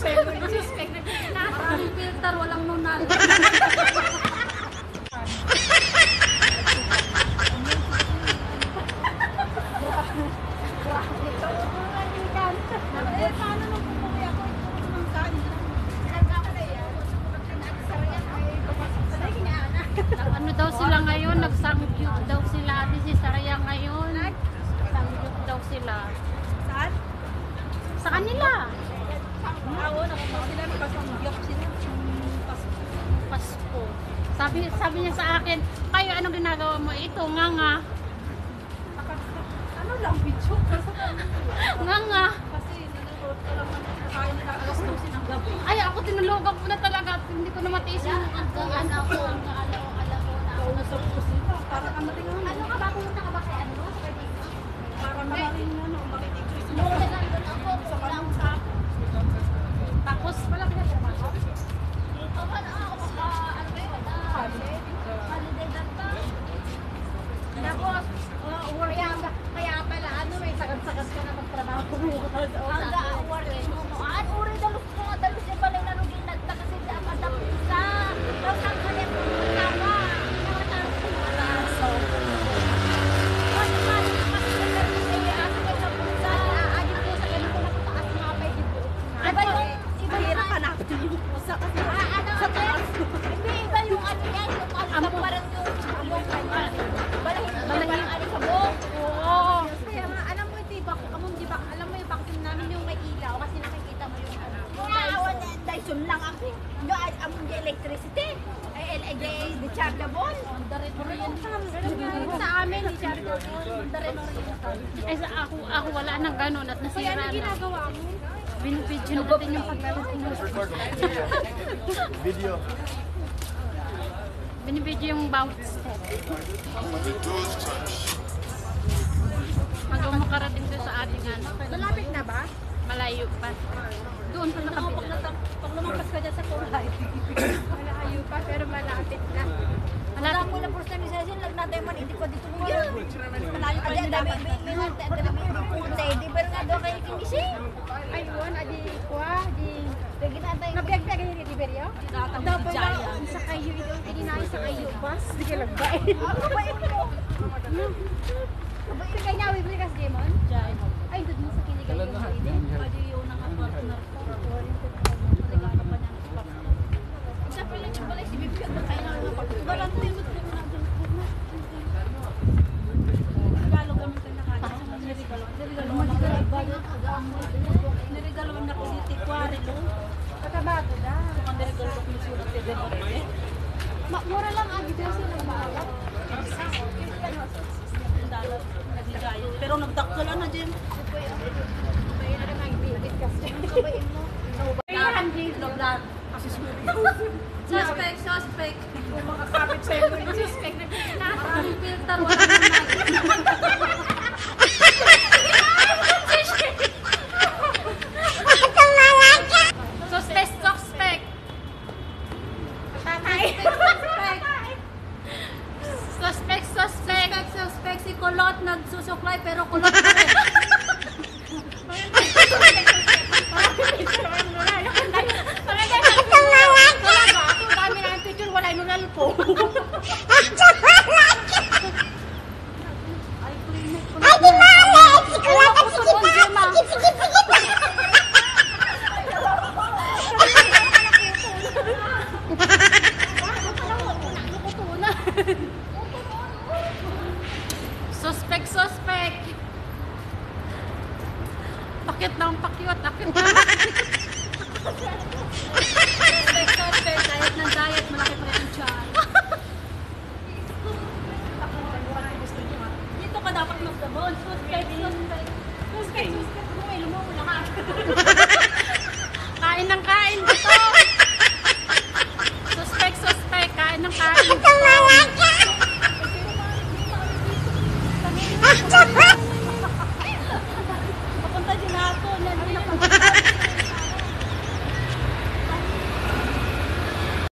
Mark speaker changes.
Speaker 1: Suspect na maraming filter, walang nunal. Paano nung pumuwi ako? Nung kain ano daw sila ngayon? Nagsangyup daw sila. Ate si Saraya ngayon. Nagsangyup daw sila. Saan? Sa kanila. Oo, nakapag sila. Nagsangyup sila. Pasko. Sabi niya sa akin, kayo anong ginagawa mo? Ito, nga. Ano lang, bitcho? Nga. Kasi nanonood ko lang kakain nila alas 12 ng gabi. Ay, ako tinulugan ko na talaga. Hindi ko na matiis yung hanggang ako. Kausap ko sila. Para ka matingan. Ano ka ba? Pumunta ka ba kay ano? Para maraming makinig. Sa kanong sa tapos, wala pinapumako? Tapos, kaya pala, may sagat-sagat ka na magtrabaho mo. Hanggang awarin mo. Uri dalus ko nga, dalus yung balay na nugin nagta kasi di ang adapisa. Tapos ang kanya po magtawa. So, kasi sa pusa, aagin ko sa ganun ko nakataas mga pay dito. Mahirap ka natin yung pusa kasi sa taas. Hindi, iba yung ano yan, yung parang yung balahin ano sa buhok. Oo. Kaya nga, alam mo ito, alam mo yung vacuum namin yung may ilaw kasi nakikita mo yung ano. Awan na, Dyson lang ako. Among the electricity. The chargeable. Sa amin, the chargeable. Ay, ako wala nang ganun at nasira na. Kaya ano ginagawa mo? Binipidyo natin yung paglalagay mo.
Speaker 2: Video.
Speaker 1: Binibidyo yung bounce step. Hanggang makarating ko sa ating ano. Malapit na ba? Malayo pa. Doon pa nakabila. Pag lumampas ka dyan sa kulay. Malayo pa pero malapit na. Malapit mo na personalization. Lag natin man hindi ko dito mo yan. Malayo pa dyan. Dami di ba nga doon kayo kinisi? Ayun, adi kwa. Nabiyag-biyag yung delivery. Dapat lang sa kayo ito. Hindi na sa kayo bus. Hindi ka lagbay. Kabait mo. Kabait ka niya. Wibili ka sa Demon? Ay, doon mo sa kinigal yung pwede. Adi yung nakapartner ko. Regalo pa niya ng papa. Isa pa lang yung balay si Bibiyag na kayo na pag-garante mo ito na doon. Regalo kami sa nakakita. Nirigalo kami na kasi tikwari lo. Pagkabago na. Kung nirigalo kami sulat sa Demorete. Mura lang ang video sila nagbaawat. Pero nagdakala na din. Kabayin na naman ibigit kasi. Kabayin mo. Kabayin mo. Suspect. Kung makakapit sa'yo mo yung suspect na maraming filter, walang naman. Suspect si Kulot nagsusuklay pero kulot pa rin. Kami na ang picture, wala yung nunal po. Ay, klinik ko na. Ay, di malis! Wala ka Suspect! Pakit ng pakyot, akit na. Suspect, diet ng diet, malaki pa rin ang tiyan. Dito ka dapat magdabon. Suspect. Buhay, lumawala ka. Kain ng kain dito. Suspect, kain ng kain.